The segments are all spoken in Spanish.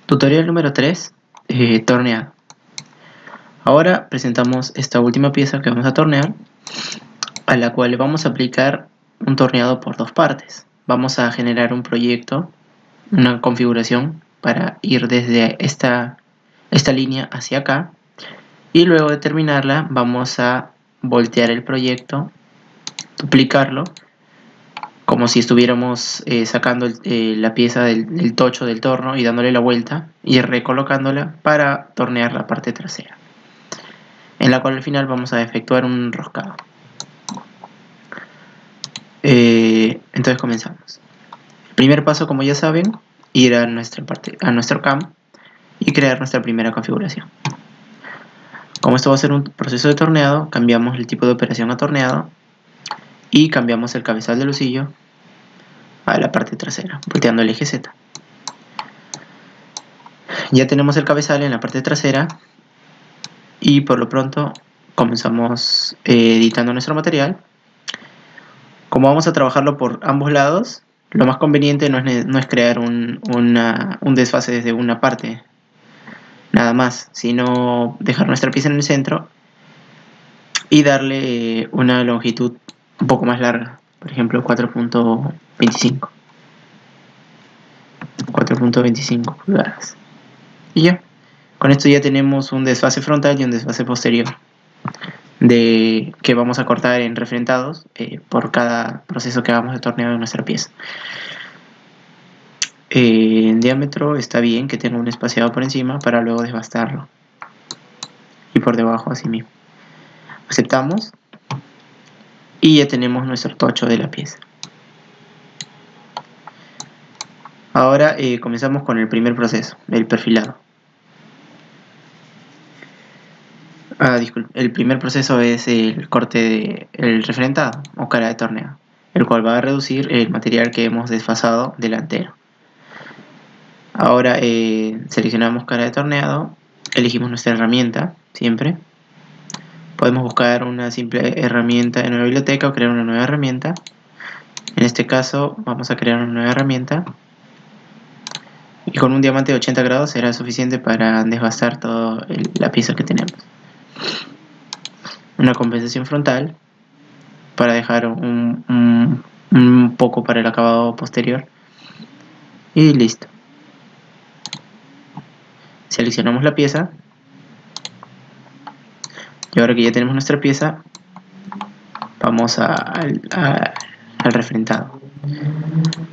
Tutorial número 3, torneado. Ahora presentamos esta última pieza que vamos a tornear, a la cual vamos a aplicar un torneado por dos partes. Vamos a generar un proyecto, una configuración para ir desde esta línea hacia acá, y luego de terminarla vamos a voltear el proyecto, duplicarlo, como si estuviéramos sacando la pieza del tocho del torno y dándole la vuelta y recolocándola para tornear la parte trasera, en la cual al final vamos a efectuar un enroscado. Entonces comenzamos. El primer paso, como ya saben, ir a nuestro CAM y crear nuestra primera configuración. Como esto va a ser un proceso de torneado, cambiamos el tipo de operación a torneado y cambiamos el cabezal del husillo a la parte trasera, volteando el eje Z. Ya tenemos el cabezal en la parte trasera y por lo pronto comenzamos editando nuestro material. Como vamos a trabajarlo por ambos lados, lo más conveniente no es crear un desfase desde una parte nada más, sino dejar nuestra pieza en el centro y darle una longitud un poco más larga, por ejemplo 4.25 pulgadas. Y ya, con esto ya tenemos un desfase frontal y un desfase posterior que vamos a cortar en refrentados por cada proceso que hagamos de torneo de nuestra pieza. En diámetro está bien que tenga un espaciado por encima para luego desbastarlo, y por debajo así mismo. Aceptamos y ya tenemos nuestro tocho de la pieza. Ahora comenzamos con el primer proceso, el perfilado. El primer proceso es el corte del refrentado o cara de torneo, el cual va a reducir el material que hemos desfasado delantero. Ahora seleccionamos cara de torneado, elegimos nuestra herramienta, siempre. Podemos buscar una simple herramienta en una biblioteca o crear una nueva herramienta. En este caso vamos a crear una nueva herramienta y con un diamante de 80 grados será suficiente para desbastar toda la pieza que tenemos. Una compensación frontal para dejar un poco para el acabado posterior y listo. Seleccionamos la pieza y ahora que ya tenemos nuestra pieza vamos al refrentado.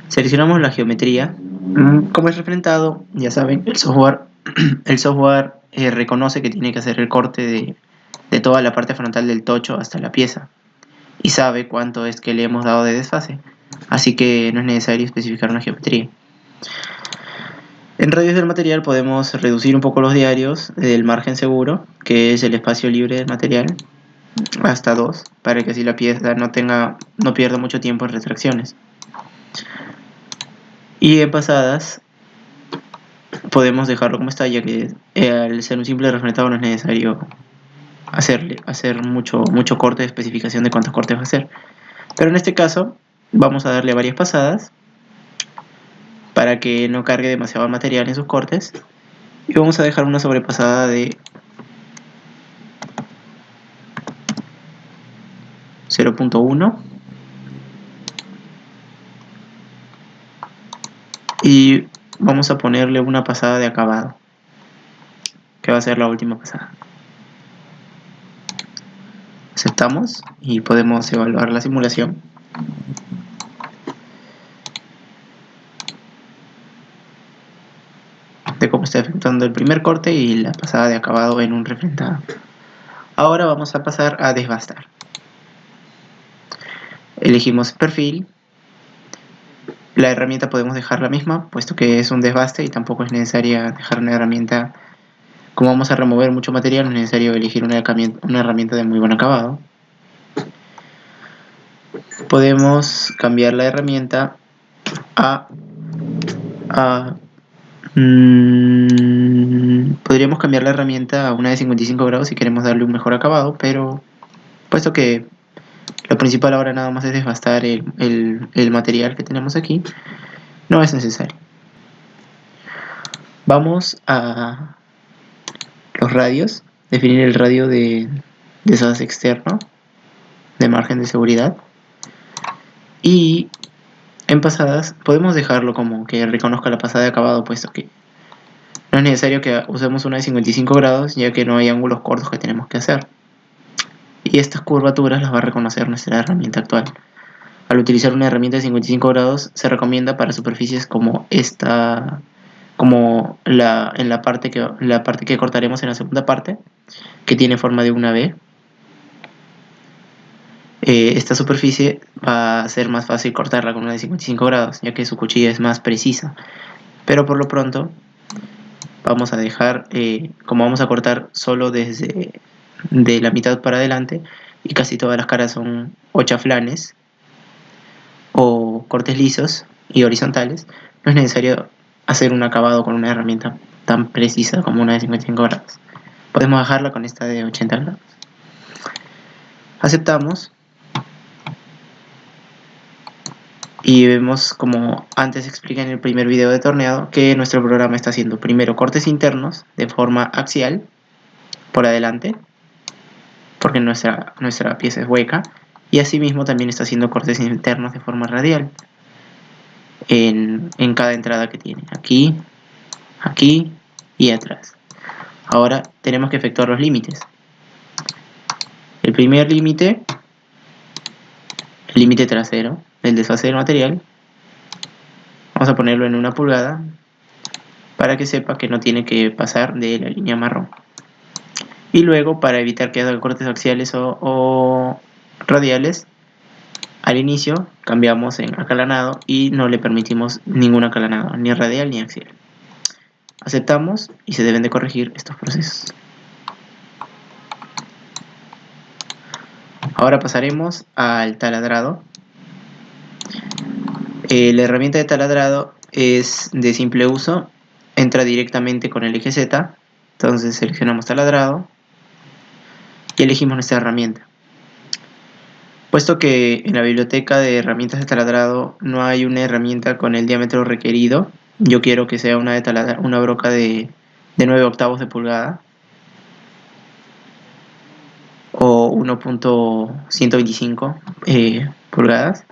Seleccionamos la geometría. Como es refrentado, ya saben, el software reconoce que tiene que hacer el corte de toda la parte frontal del tocho hasta la pieza y sabe cuánto es que le hemos dado de desfase, así que no es necesario especificar una geometría. En radios del material podemos reducir un poco los diarios del margen seguro, que es el espacio libre del material, hasta 2, para que así la pieza no pierda mucho tiempo en retracciones. Y en pasadas podemos dejarlo como está, ya que al ser un simple refrentado no es necesario hacer mucho corte de especificación de cuántos cortes va a hacer. Pero en este caso vamos a darle varias pasadas para que no cargue demasiado material en sus cortes, y vamos a dejar una sobrepasada de 0.1 y vamos a ponerle una pasada de acabado, que va a ser la última pasada. Aceptamos y podemos evaluar la simulación. De cómo está efectuando el primer corte y la pasada de acabado en un refrentado. Ahora vamos a pasar a desbastar. Elegimos perfil. La herramienta podemos dejar la misma, puesto que es un desbaste y tampoco es necesaria dejar una herramienta. Como vamos a remover mucho material, no es necesario elegir una herramienta de muy buen acabado. Podemos cambiar la herramienta podríamos cambiar la herramienta a una de 55 grados si queremos darle un mejor acabado, pero puesto que lo principal ahora nada más es desbastar el material que tenemos aquí, no es necesario. Vamos a los radios, definir el radio de desfase externo, de margen de seguridad, y en pasadas podemos dejarlo como que reconozca la pasada de acabado, puesto que no es necesario que usemos una de 55 grados, ya que no hay ángulos cortos que tenemos que hacer. Y estas curvaturas las va a reconocer nuestra herramienta actual. Al utilizar una herramienta de 55 grados, se recomienda para superficies como esta, como en la parte que cortaremos en la segunda parte, que tiene forma de una V. Esta superficie va a ser más fácil cortarla con una de 55 grados, ya que su cuchilla es más precisa. Pero por lo pronto vamos a dejar, como vamos a cortar solo desde de la mitad para adelante, y casi todas las caras son o chaflanes o cortes lisos y horizontales, no es necesario hacer un acabado con una herramienta tan precisa como una de 55 grados. Podemos dejarla con esta de 80 grados. Aceptamos. Y vemos, como antes expliqué en el primer video de torneado, que nuestro programa está haciendo primero cortes internos de forma axial por adelante, porque nuestra pieza es hueca, y asimismo también está haciendo cortes internos de forma radial en cada entrada que tiene, aquí, aquí y atrás. Ahora tenemos que efectuar los límites. El primer límite, el límite trasero del desfase del material, vamos a ponerlo en 1 pulgada para que sepa que no tiene que pasar de la línea marrón. Y luego, para evitar que haga cortes axiales o radiales, al inicio cambiamos en acalanado y no le permitimos ningún acalanado, ni radial ni axial. Aceptamos y se deben de corregir estos procesos. Ahora pasaremos al taladrado. La herramienta de taladrado es de simple uso, entra directamente con el eje Z, entonces seleccionamos taladrado y elegimos nuestra herramienta. Puesto que en la biblioteca de herramientas de taladrado no hay una herramienta con el diámetro requerido, yo quiero que sea una broca de 9 octavos de pulgada o 1.125 pulgadas.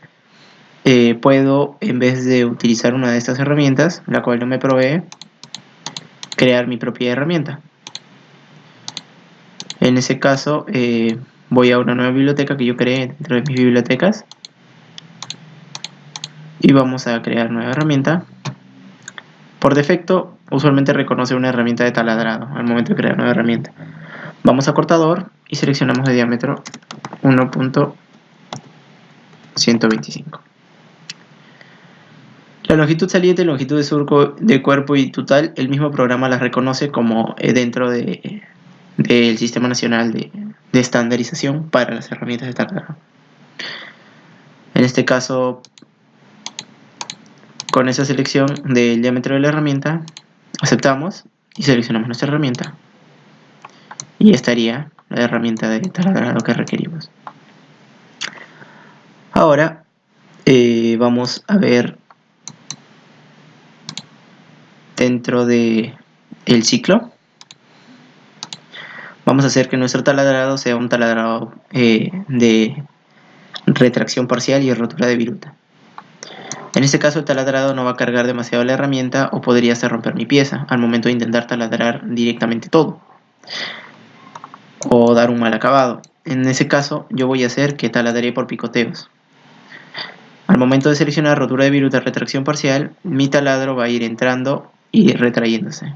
Puedo, en vez de utilizar una de estas herramientas, la cual no me provee, crear mi propia herramienta. En ese caso, voy a una nueva biblioteca que yo creé dentro de mis bibliotecas y vamos a crear nueva herramienta. Por defecto, usualmente reconoce una herramienta de taladrado al momento de crear nueva herramienta. Vamos a cortador y seleccionamos de diámetro 1.125. La longitud saliente, longitud de surco de cuerpo y total, el mismo programa las reconoce como dentro del Sistema Nacional de Estandarización para las herramientas de taladrado. En este caso, con esa selección del diámetro de la herramienta, aceptamos y seleccionamos nuestra herramienta. Y estaría la herramienta de taladrado que requerimos. Ahora vamos a ver dentro de el ciclo. Vamos a hacer que nuestro taladrado sea un taladrado de retracción parcial y rotura de viruta. En este caso, el taladrado no va a cargar demasiado la herramienta o podría hasta romper mi pieza al momento de intentar taladrar directamente todo o dar un mal acabado. En ese caso, yo voy a hacer que taladre por picoteos. Al momento de seleccionar rotura de viruta, retracción parcial, mi taladro va a ir entrando y retrayéndose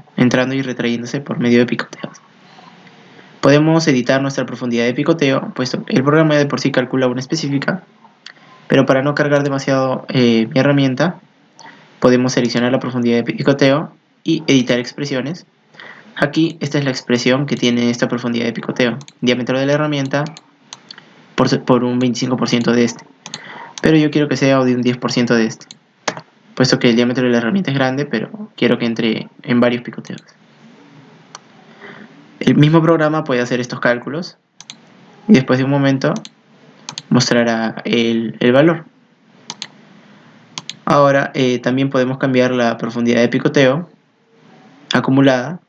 por medio de picoteos. Podemos editar nuestra profundidad de picoteo, puesto que el programa de por sí calcula una específica, pero para no cargar demasiado mi herramienta, podemos seleccionar la profundidad de picoteo y editar expresiones. Aquí esta es la expresión que tiene esta profundidad de picoteo: diámetro de la herramienta por un 25% de este, pero yo quiero que sea de un 10% de este, puesto que el diámetro de la herramienta es grande, pero quiero que entre en varios picoteos. El mismo programa puede hacer estos cálculos y después de un momento mostrará el valor. Ahora también podemos cambiar la profundidad de picoteo acumulada,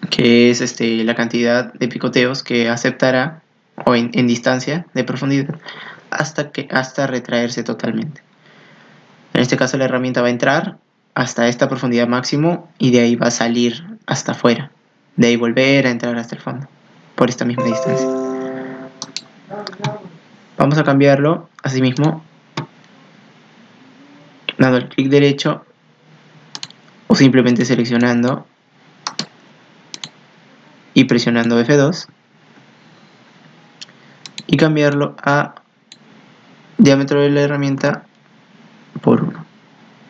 que es la cantidad de picoteos que aceptará o en distancia de profundidad hasta retraerse totalmente. En este caso la herramienta va a entrar hasta esta profundidad máximo y de ahí va a salir hasta afuera. De ahí volver a entrar hasta el fondo, por esta misma distancia. Vamos a cambiarlo asimismo dando el clic derecho o simplemente seleccionando y presionando F2 y cambiarlo a diámetro de la herramienta por 1.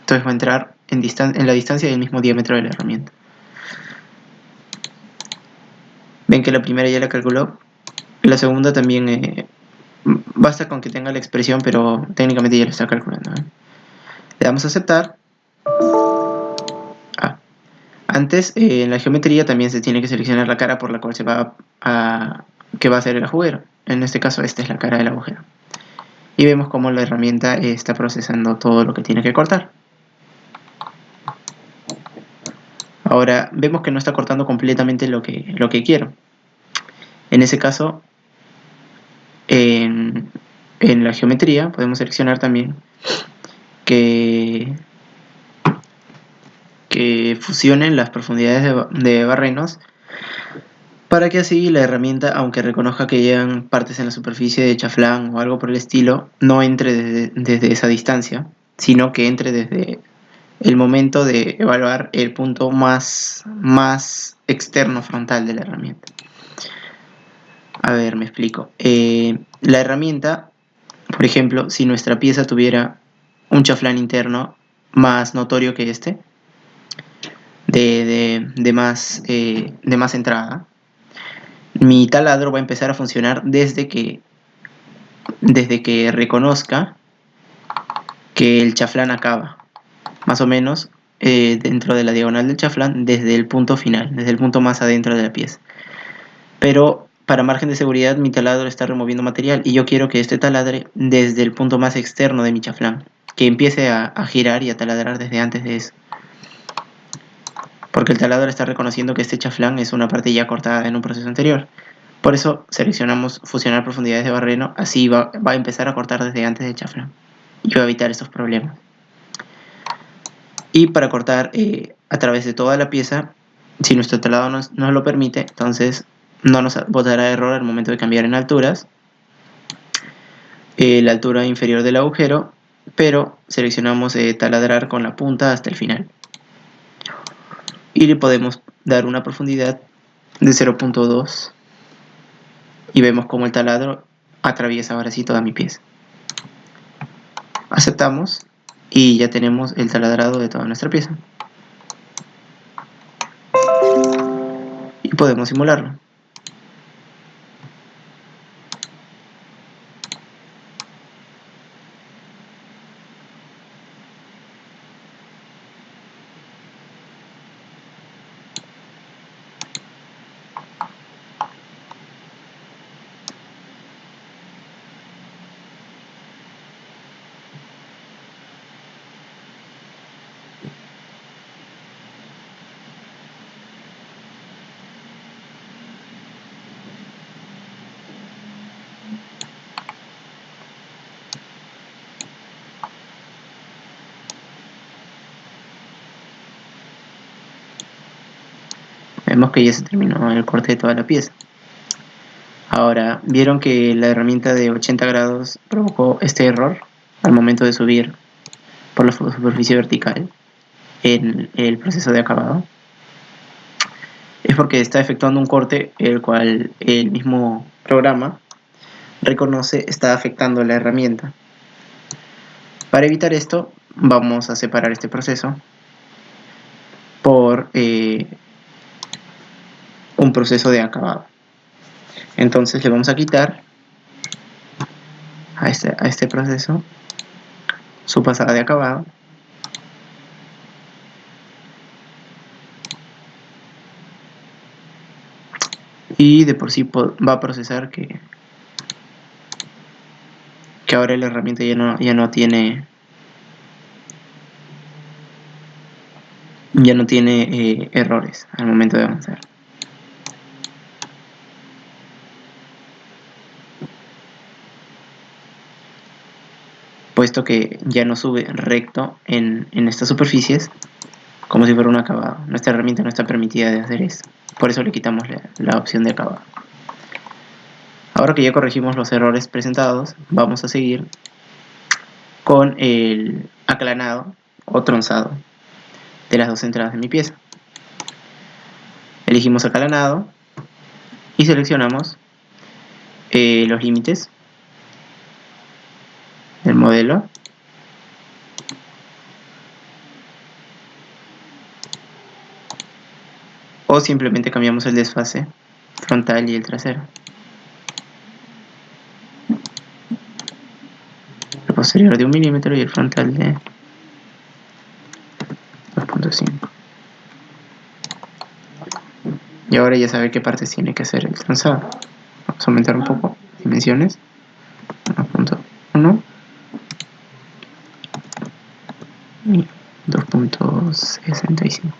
Entonces va a entrar en la distancia del mismo diámetro de la herramienta. Ven que la primera ya la calculó, la segunda también basta con que tenga la expresión, pero técnicamente ya lo está calculando. Le damos a aceptar. Antes, en la geometría también se tiene que seleccionar la cara por la cual que va a ser el agujero. En este caso, esta es la cara del agujero. Y vemos cómo la herramienta está procesando todo lo que tiene que cortar. Ahora, vemos que no está cortando completamente lo que quiero. En ese caso, en la geometría podemos seleccionar también que fusionen las profundidades de barrenos, para que así la herramienta, aunque reconozca que llegan partes en la superficie de chaflán o algo por el estilo, no entre desde esa distancia, sino que entre desde el momento de evaluar el punto más externo frontal de la herramienta. A ver, me explico. La herramienta, por ejemplo, si nuestra pieza tuviera un chaflán interno más notorio que este, de más entrada, mi taladro va a empezar a funcionar desde que reconozca que el chaflán acaba, más o menos dentro de la diagonal del chaflán, desde el punto final, desde el punto más adentro de la pieza. Pero para margen de seguridad, mi taladro está removiendo material y yo quiero que este taladre desde el punto más externo de mi chaflán, que empiece a girar y a taladrar desde antes de eso, porque el taladro está reconociendo que este chaflán es una parte ya cortada en un proceso anterior. Por eso seleccionamos fusionar profundidades de barreno, así va a empezar a cortar desde antes del chaflán y va a evitar estos problemas. Y para cortar a través de toda la pieza, si nuestro taladro nos lo permite, entonces no nos botará error al momento de cambiar en alturas, la altura inferior del agujero, pero seleccionamos taladrar con la punta hasta el final. Y le podemos dar una profundidad de 0.2 y vemos como el taladro atraviesa ahora sí toda mi pieza. Aceptamos y ya tenemos el taladrado de toda nuestra pieza. Y podemos simularlo. Vemos que ya se terminó el corte de toda la pieza. Ahora, ¿vieron que la herramienta de 80 grados provocó este error al momento de subir por la superficie vertical en el proceso de acabado? Es porque está efectuando un corte el cual el mismo programa reconoce está afectando la herramienta. Para evitar esto, vamos a separar este proceso por un proceso de acabado. Entonces le vamos a quitar a este proceso su pasada de acabado. Y de por sí va a procesar que ahora la herramienta ya no tiene ya no tiene errores al momento de avanzar. Puesto que ya no sube recto en estas superficies como si fuera un acabado. Nuestra herramienta no está permitida de hacer eso. Por eso le quitamos la opción de acabado. Ahora que ya corregimos los errores presentados, vamos a seguir con el aclanado o tronzado de las dos entradas de mi pieza. Elegimos aclanado y seleccionamos los límites del modelo. O simplemente cambiamos el desfase frontal y el trasero. El posterior de 1 milímetro y el frontal de 2.5. Y ahora ya sabe qué partes tiene que hacer el trazado. Vamos a aumentar un poco dimensiones. 1.1 y 2.65.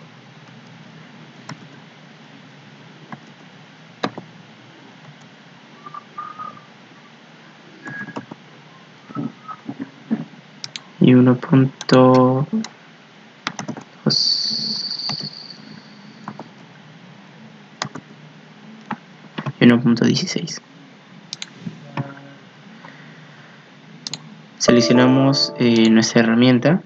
Y 1.2 y 1.16. Seleccionamos nuestra herramienta,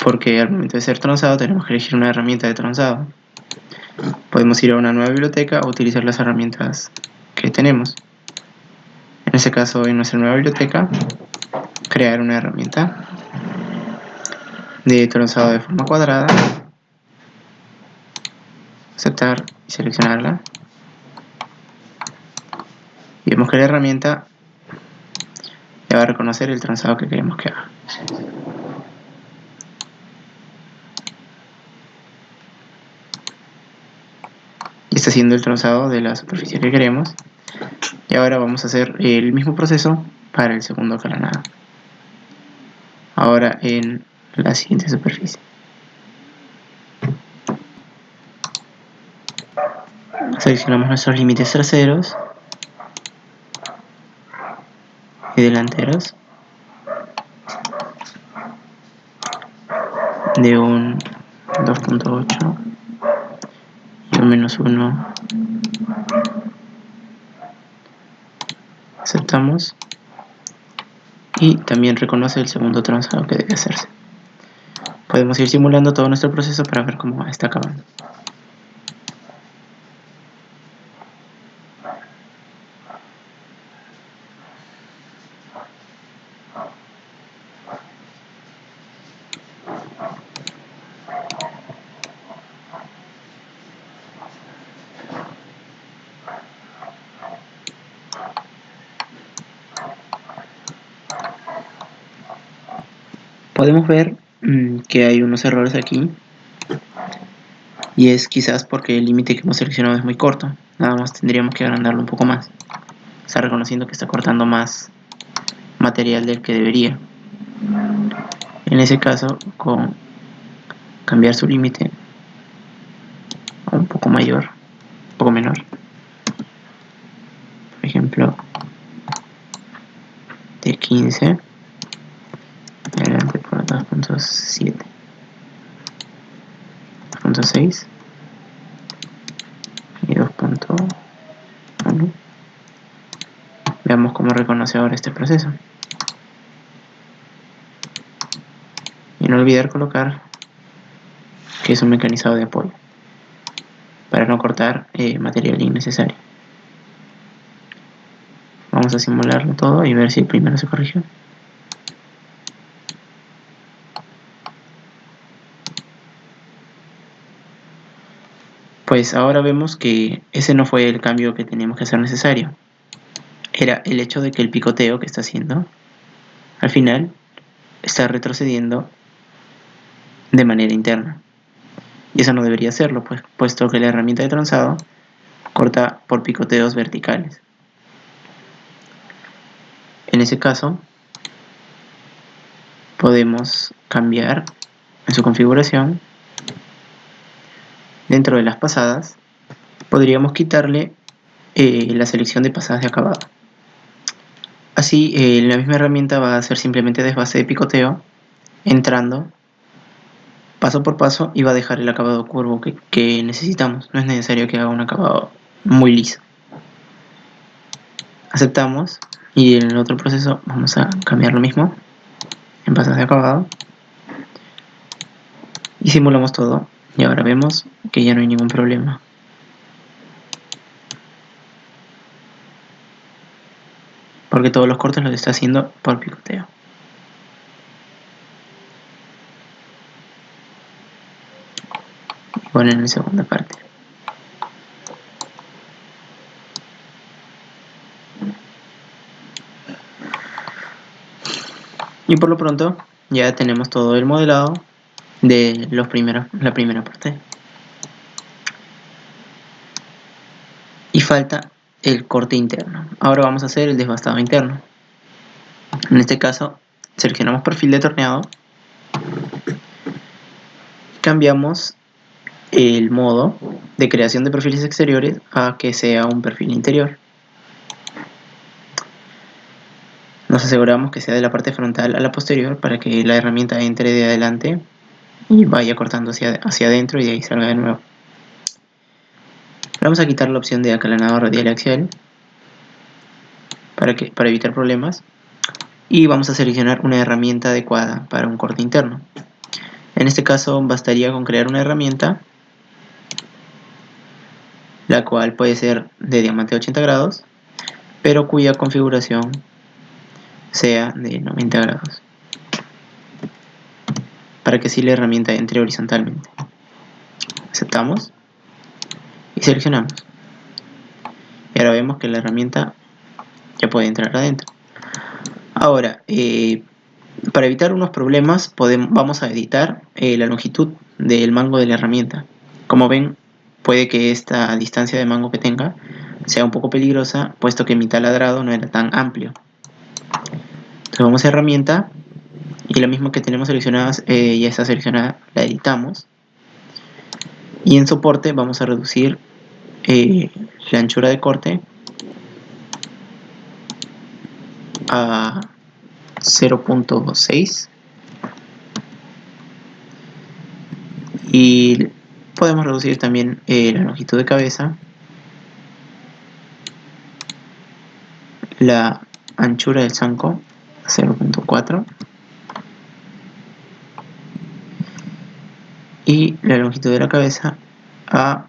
porque al momento de ser tronzado tenemos que elegir una herramienta de tronzado. Podemos ir a una nueva biblioteca o utilizar las herramientas que tenemos. En este caso, en nuestra nueva biblioteca, crear una herramienta de tronzado de forma cuadrada, aceptar y seleccionarla. Y vemos que la herramienta ya va a reconocer el trazado que queremos que haga. Y está haciendo el trazado de la superficie que queremos. Y ahora vamos a hacer el mismo proceso para el segundo aclanado. Ahora en la siguiente superficie. Seleccionamos nuestros límites traseros y delanteros de un 2.8 y un -1. Aceptamos y también reconoce el segundo trazado que debe hacerse. Podemos ir simulando todo nuestro proceso para ver cómo está acabando. Podemos ver que hay unos errores aquí, y es quizás porque el límite que hemos seleccionado es muy corto. Nada más tendríamos que agrandarlo un poco más. Está reconociendo que está cortando más material del que debería. En ese caso, con cambiar su límite a un poco mayor, un poco menor, por ejemplo de 15 adelante por 2.7, 2.6 y 2.1. Veamos cómo reconoce ahora este proceso. Y no olvidar colocar que es un mecanizado de apoyo para no cortar material innecesario. Vamos a simularlo todo y ver si primero se corrigió. Pues ahora vemos que ese no fue el cambio que teníamos que hacer necesario. Era el hecho de que el picoteo que está haciendo al final está retrocediendo de manera interna. Y eso no debería hacerlo, pues, puesto que la herramienta de tronzado corta por picoteos verticales. En ese caso, podemos cambiar en su configuración, dentro de las pasadas, podríamos quitarle la selección de pasadas de acabado. Así, la misma herramienta va a hacer simplemente desbase de picoteo, entrando paso por paso, y va a dejar el acabado curvo que necesitamos. No es necesario que haga un acabado muy liso. Aceptamos, y en el otro proceso vamos a cambiar lo mismo en pasadas de acabado, y simulamos todo, y ahora vemos que ya no hay ningún problema. Porque todos los cortes los está haciendo por picoteo. Igual en la segunda parte. Y por lo pronto ya tenemos todo el modelado de la primera parte. Y falta el corte interno. Ahora vamos a hacer el desbastado interno. En este caso seleccionamos perfil de torneado, cambiamos el modo de creación de perfiles exteriores a que sea un perfil interior. Nos aseguramos que sea de la parte frontal a la posterior para que la herramienta entre de adelante y vaya cortando hacia adentro y de ahí salga de nuevo. Vamos a quitar la opción de acalanado radial y axial para evitar problemas, y vamos a seleccionar una herramienta adecuada para un corte interno. En este caso bastaría con crear una herramienta, la cual puede ser de diamante de 80 grados, pero cuya configuración sea de 90 grados, para que así la herramienta entre horizontalmente. Aceptamos y seleccionamos, y ahora vemos que la herramienta ya puede entrar adentro. Ahora, para evitar unos problemas, vamos a editar la longitud del mango de la herramienta. Como ven, puede que esta distancia de mango que tenga sea un poco peligrosa, puesto que mi taladrado no era tan amplio. Entonces vamos a herramienta, y la misma que tenemos seleccionada ya está seleccionada, la editamos. Y en soporte vamos a reducir la anchura de corte a 0.6, y podemos reducir también la longitud de cabeza, la anchura del zanco a 0.4 y la longitud de la cabeza a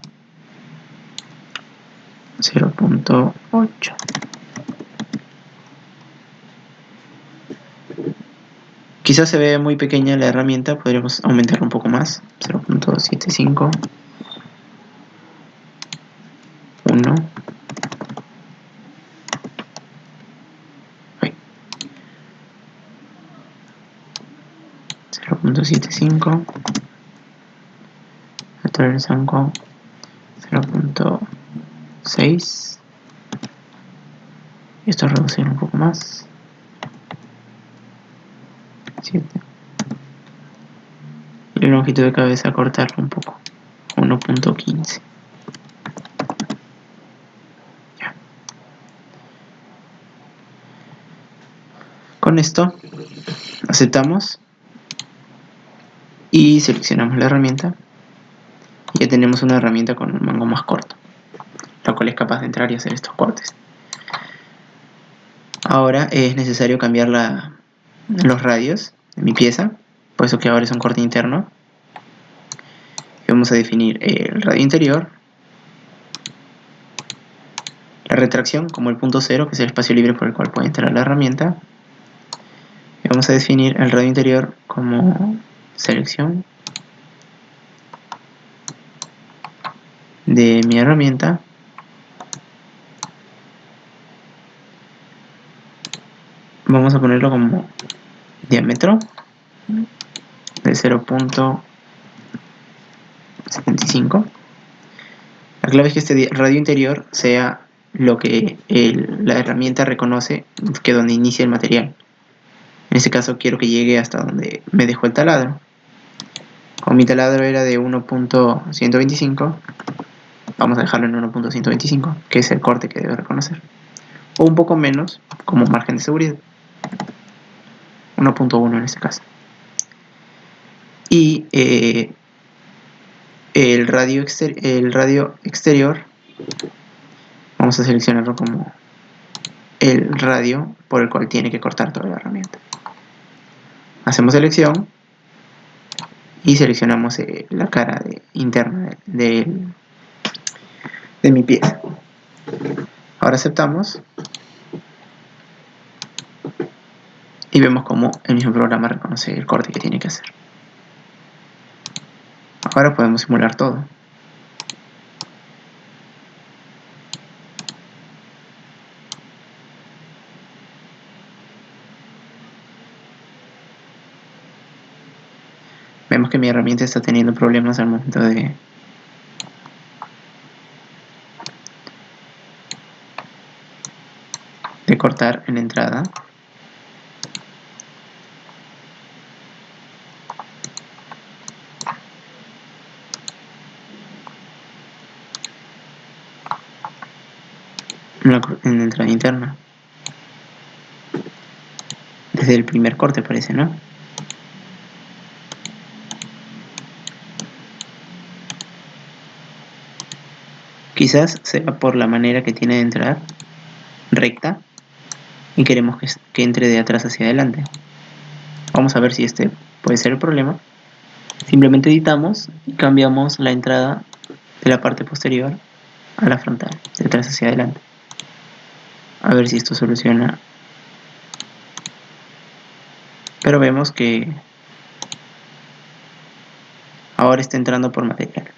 0.8. Quizás se ve muy pequeña la herramienta, podríamos aumentarla un poco más, 0.75, 1, 0.75, altura del zanco 0.6, y esto reducir un poco más, 7, y la longitud de cabeza cortarla un poco, 1.15. Con esto aceptamos y seleccionamos la herramienta, y ya tenemos una herramienta con un mango más corto, la cual es capaz de entrar y hacer estos cortes. Ahora es necesario cambiar los radios de mi pieza, por eso que ahora es un corte interno. Y vamos a definir el radio interior, la retracción como el punto cero, que es el espacio libre por el cual puede entrar la herramienta. Y vamos a definir el radio interior como selección de mi herramienta, vamos a ponerlo como diámetro de 0.75. La clave es que este radio interior sea lo que la herramienta reconoce que donde inicia el material. En este caso quiero que llegue hasta donde me dejó el taladro. Como mi taladro era de 1.125, vamos a dejarlo en 1.125, que es el corte que debe reconocer. O un poco menos, como margen de seguridad. 1.1 en este caso. Y el radio exterior, vamos a seleccionarlo como el radio por el cual tiene que cortar toda la herramienta. Hacemos selección y seleccionamos la cara interna de mi pieza. Ahora aceptamos y vemos cómo el mismo programa reconoce el corte que tiene que hacer. Ahora podemos simular todo. Vemos que mi herramienta está teniendo problemas al momento de cortar en la entrada. En la entrada interna. Desde el primer corte parece, ¿no? Quizás sea por la manera que tiene de entrar, recta, y queremos que entre de atrás hacia adelante. Vamos a ver si este puede ser el problema. Simplemente editamos y cambiamos la entrada de la parte posterior a la frontal, de atrás hacia adelante. A ver si esto soluciona. Pero vemos que ahora está entrando por material.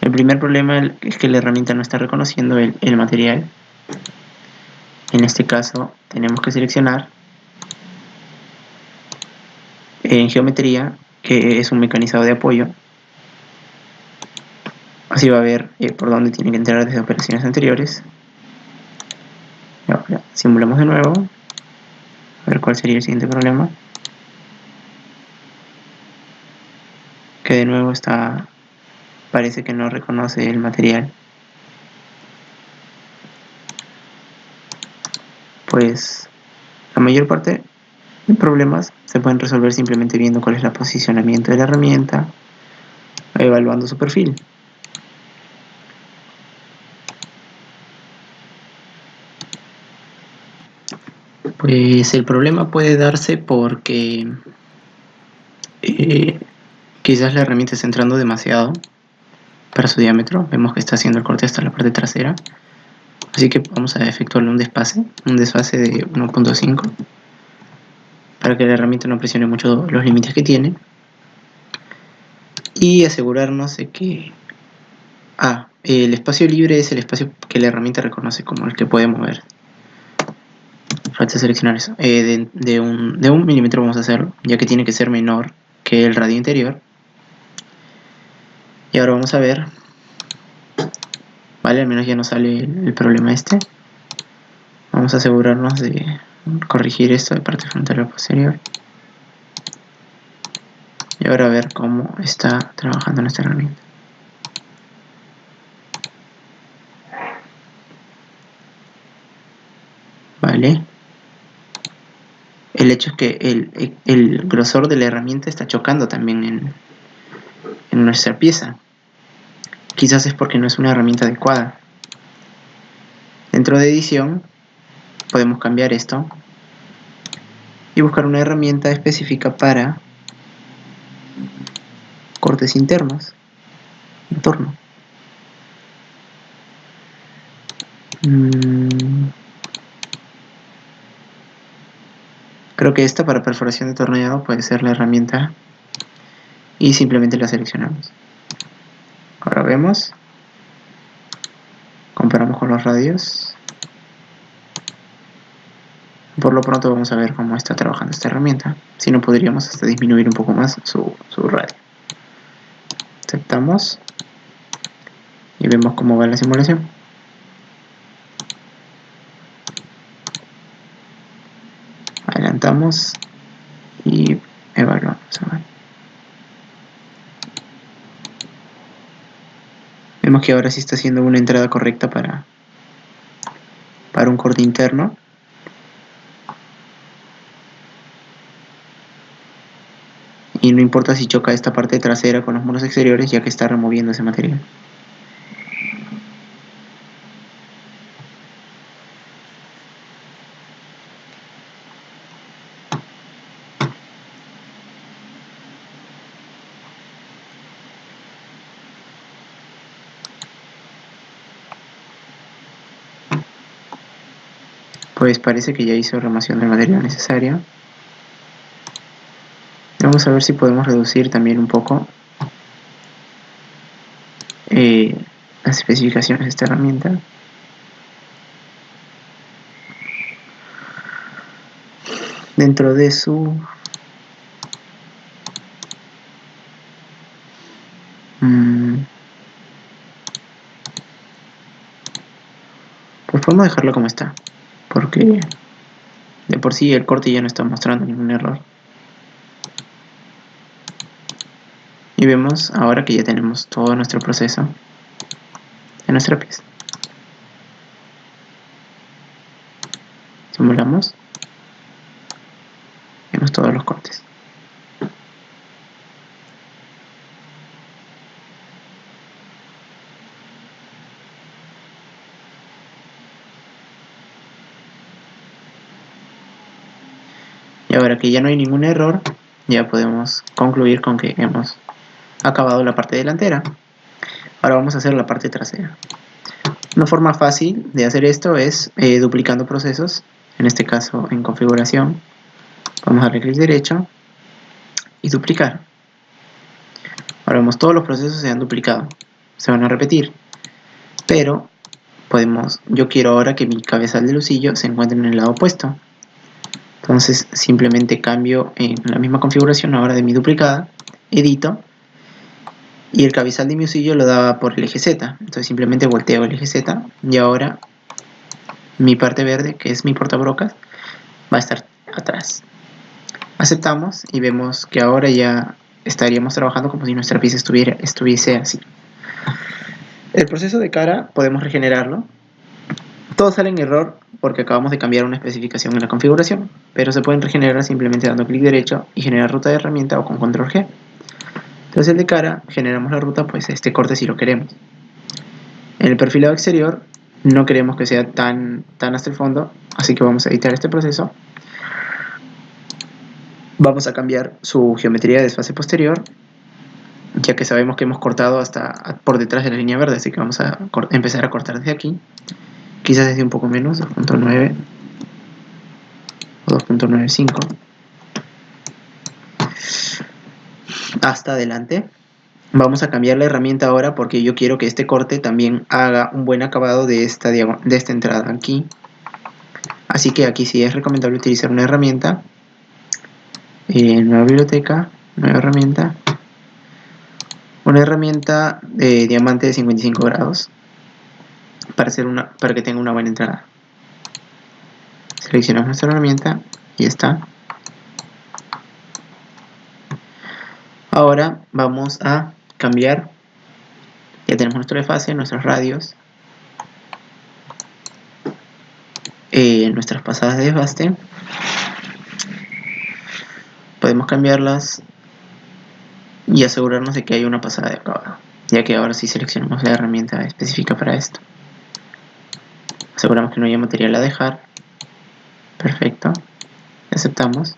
El primer problema es que la herramienta no está reconociendo el material. En este caso tenemos que seleccionar en geometría, que es un mecanizado de apoyo. Así va a ver por dónde tiene que entrar desde operaciones anteriores. Ahora simulamos de nuevo, a ver cuál sería el siguiente problema. Que de nuevo parece que no reconoce el material. Pues la mayor parte de problemas se pueden resolver simplemente viendo cuál es el posicionamiento de la herramienta, evaluando su perfil. Pues el problema puede darse porque quizás la herramienta está entrando demasiado para su diámetro. Vemos que está haciendo el corte hasta la parte trasera. Así que vamos a efectuarle un desfase de 1.5 para que la herramienta no presione mucho los límites que tiene. Y asegurarnos de que el espacio libre es el espacio que la herramienta reconoce como el que puede mover. Falta seleccionar eso. De 1 milímetro vamos a hacerlo, ya que tiene que ser menor que el radio interior. Y ahora vamos a ver. Vale, al menos ya no sale el problema este. Vamos a asegurarnos de corregir esto de parte frontal a posterior. Y ahora a ver cómo está trabajando nuestra herramienta. Vale. El hecho es que el grosor de la herramienta está chocando también en nuestra pieza. Quizás es porque no es una herramienta adecuada. Dentro de edición podemos cambiar esto y buscar una herramienta específica para cortes internos, entorno. Creo que esta para perforación de tornillado puede ser la herramienta y simplemente la seleccionamos. Ahora vemos, comparamos con los radios. Por lo pronto vamos a ver cómo está trabajando esta herramienta. Si no, podríamos hasta disminuir un poco más su radio. Aceptamos y vemos cómo va la simulación. adelantamos y evaluamos. Vemos que ahora sí está haciendo una entrada correcta para un corte interno. Y no importa si choca esta parte trasera con los muros exteriores, ya que está removiendo ese material. Pues parece que ya hizo remoción del material necesario. Vamos a ver si podemos reducir también un poco las especificaciones de esta herramienta. Dentro de su pues podemos dejarlo como está, porque de por sí el corte ya no está mostrando ningún error. Y vemos ahora que ya tenemos todo nuestro proceso en nuestra pieza. Simulamos. Vemos todos los cortes. Y ahora que ya no hay ningún error, ya podemos concluir con que hemos acabado la parte delantera. Ahora vamos a hacer la parte trasera. Una forma fácil de hacer esto es duplicando procesos. En este caso en configuración, vamos a darle clic derecho y duplicar. Ahora vemos todos los procesos se han duplicado, se van a repetir, pero yo quiero ahora que mi cabezal de lucillo se encuentre en el lado opuesto. Entonces simplemente cambio en la misma configuración ahora de mi duplicada, edito, y el cabezal de mi lucillo lo daba por el eje Z. Entonces simplemente volteo el eje Z y ahora mi parte verde, que es mi portabrocas, va a estar atrás. Aceptamos y vemos que ahora ya estaríamos trabajando como si nuestra pieza estuviese así. El proceso de cara podemos regenerarlo. Todo sale en error porque acabamos de cambiar una especificación en la configuración, pero se pueden regenerar simplemente dando clic derecho y generar ruta de herramienta o con control G. Entonces el de cara, generamos la ruta, pues este corte si lo queremos. En el perfilado exterior no queremos que sea tan hasta el fondo, así que vamos a editar este proceso. Vamos a cambiar su geometría de desfase posterior, ya que sabemos que hemos cortado hasta por detrás de la línea verde, así que vamos a empezar a cortar desde aquí. Quizás desde un poco menos, 2.9 o 2.95 hasta adelante. Vamos a cambiar la herramienta ahora porque yo quiero que este corte también haga un buen acabado de esta entrada aquí. Así que aquí sí es recomendable utilizar una herramienta. Nueva biblioteca, nueva herramienta. Una herramienta de diamante de 55 grados para que tenga una buena entrada. Seleccionamos nuestra herramienta y está. Ahora vamos a cambiar. Ya tenemos nuestro desfase, nuestros radios, nuestras pasadas de desbaste. Podemos cambiarlas y asegurarnos de que hay una pasada de acabado, ya que ahora sí seleccionamos la herramienta específica para esto. Aseguramos que no haya material a dejar. Perfecto. Aceptamos.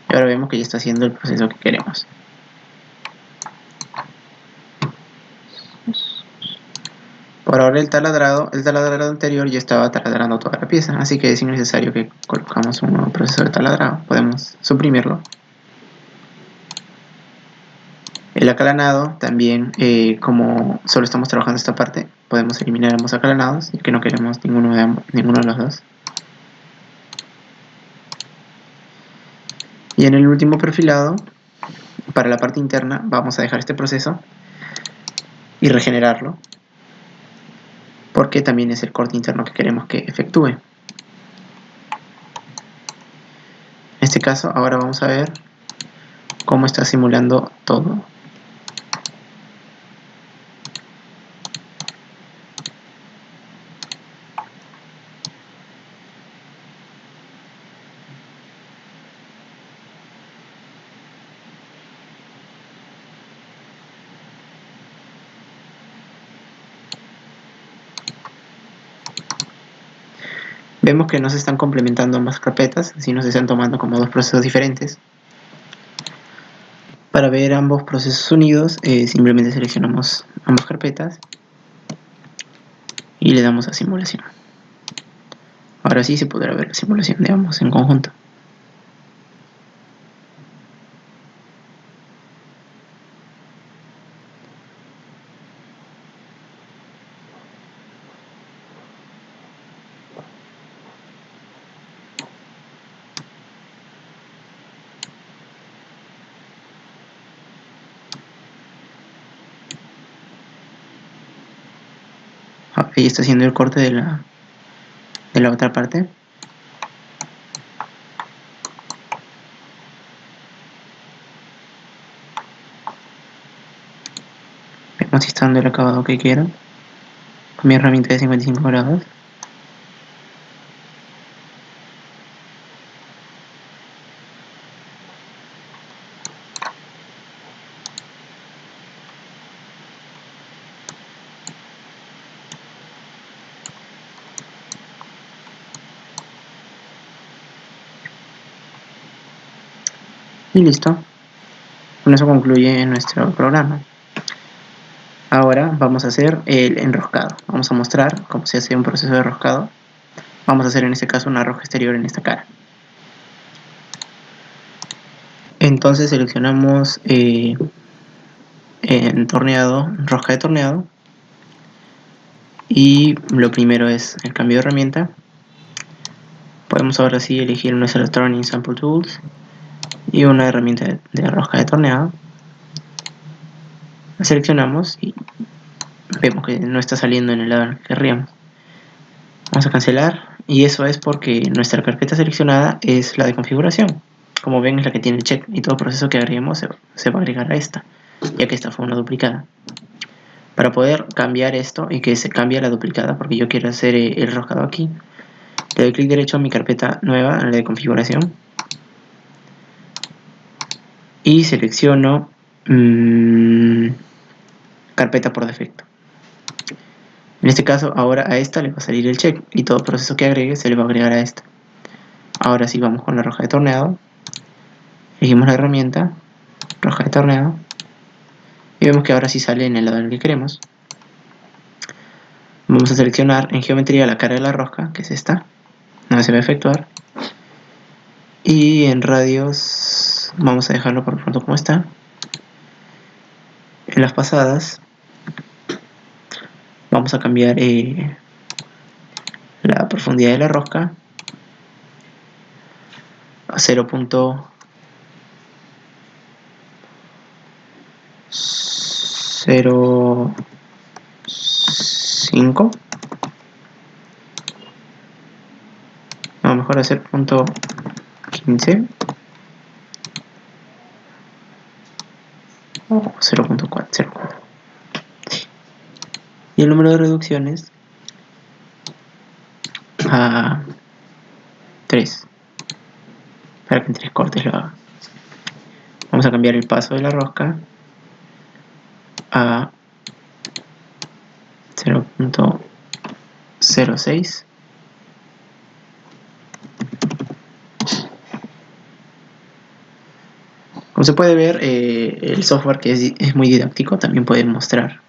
Y ahora vemos que ya está haciendo el proceso que queremos. Por ahora el taladrado anterior ya estaba taladrando toda la pieza, así que es innecesario que colocamos un nuevo proceso de taladrado. Podemos suprimirlo. El acalanado también, como solo estamos trabajando esta parte, podemos eliminar ambos acalanados, ya que no queremos ninguno de los dos. Y en el último perfilado, para la parte interna, vamos a dejar este proceso y regenerarlo, porque también es el corte interno que queremos que efectúe. este caso ahora vamos a ver cómo está simulando todo. Vemos que no se están complementando ambas carpetas, sino se están tomando como dos procesos diferentes. Para ver ambos procesos unidos, simplemente seleccionamos ambas carpetas y le damos a simulación. Ahora sí se podrá ver la simulación de ambos en conjunto. Ahí está haciendo el corte de la otra parte. Vemos si está dando el acabado que quiero con mi herramienta de 55 grados. Y listo. Con eso concluye nuestro programa. Ahora vamos a hacer el enroscado. Vamos a mostrar cómo se hace un proceso de enroscado. Vamos a hacer en este caso una rosca exterior en esta cara. Entonces seleccionamos torneado, rosca de torneado. Y lo primero es el cambio de herramienta. Podemos ahora sí elegir nuestra Turning Sample Tools y una herramienta de rosca de torneado. La seleccionamos y vemos que no está saliendo en el lado que querríamos. Vamos a cancelar, y eso es porque nuestra carpeta seleccionada es la de configuración. Como ven, es la que tiene el check, y todo proceso que agreguemos se va a agregar a esta, ya que esta fue una duplicada. Para poder cambiar esto y que se cambie la duplicada, porque yo quiero hacer el roscado aquí, le doy clic derecho a mi carpeta nueva, en la de configuración, y selecciono carpeta por defecto. En este caso, ahora a esta le va a salir el check y todo proceso que agregue se le va a agregar a esta. Ahora sí vamos con la rosca de torneado. Elegimos la herramienta, rosca de torneado, y vemos que ahora sí sale en el lado en el que queremos. Vamos a seleccionar en geometría la cara de la rosca, que es esta, donde se va a efectuar. Y en radios vamos a dejarlo por pronto como está. En las pasadas vamos a cambiar la profundidad de la rosca a 0.05. No, mejor hacer .15 o 0.4. Y el número de reducciones a 3, para que en 3 cortes lo haga. Vamos a cambiar el paso de la rosca a 0.06. Como se puede ver, el software, que es muy didáctico, también puede mostrar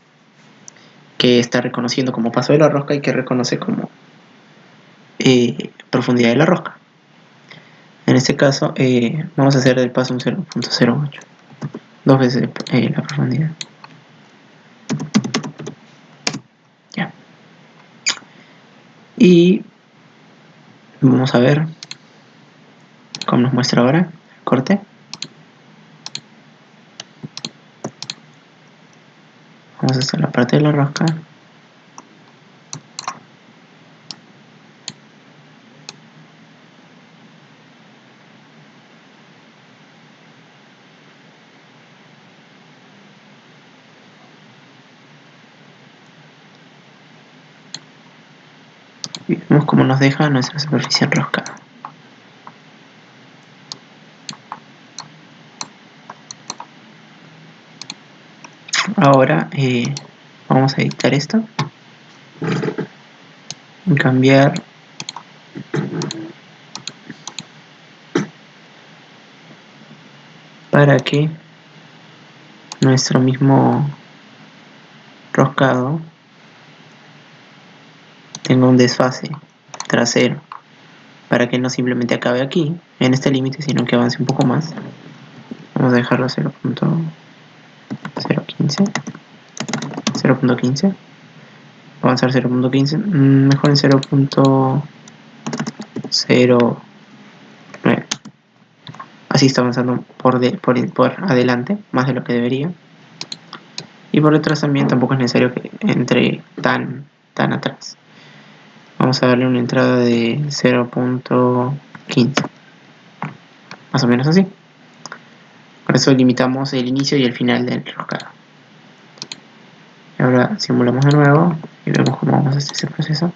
que está reconociendo como paso de la rosca y que reconoce como profundidad de la rosca. En este caso vamos a hacer del paso un 0.08, dos veces la profundidad. Ya. Y vamos a ver cómo nos muestra ahora el corte. Vamos a hacer la parte de la rosca. Y vemos cómo nos deja nuestra superficie enroscada. Ahora vamos a editar esto y cambiar para que nuestro mismo roscado tenga un desfase trasero, para que no simplemente acabe aquí en este límite, sino que avance un poco más. Vamos a dejarlo a 0.15, avanzar 0.15, mejor en 0.09. Así está avanzando por adelante, más de lo que debería. Y por detrás también tampoco es necesario que entre tan atrás. Vamos a darle una entrada de 0.15, más o menos así. Por eso limitamos el inicio y el final del roscado. Y ahora simulamos de nuevo y vemos cómo vamos a hacer ese proceso.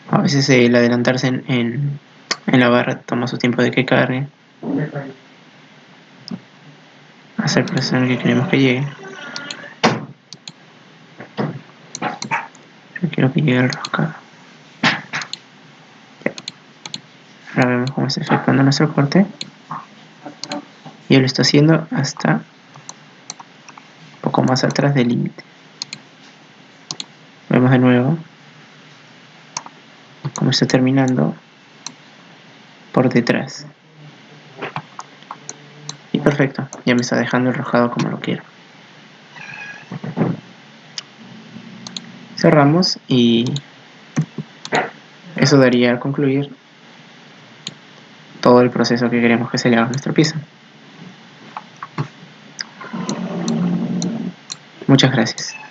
A veces el adelantarse en la barra toma su tiempo de que cargue. Hacer presión que queremos que llegue. Yo quiero que llegue el roscado. Ahora vemos cómo está efectuando nuestro corte. Y él lo está haciendo hasta un poco más atrás del límite. Vemos de nuevo cómo está terminando por detrás. Y perfecto, ya me está dejando el roscado como lo quiero. Cerramos y eso daría a concluir todo el proceso que queremos que se le haga a nuestra pieza. Muchas gracias.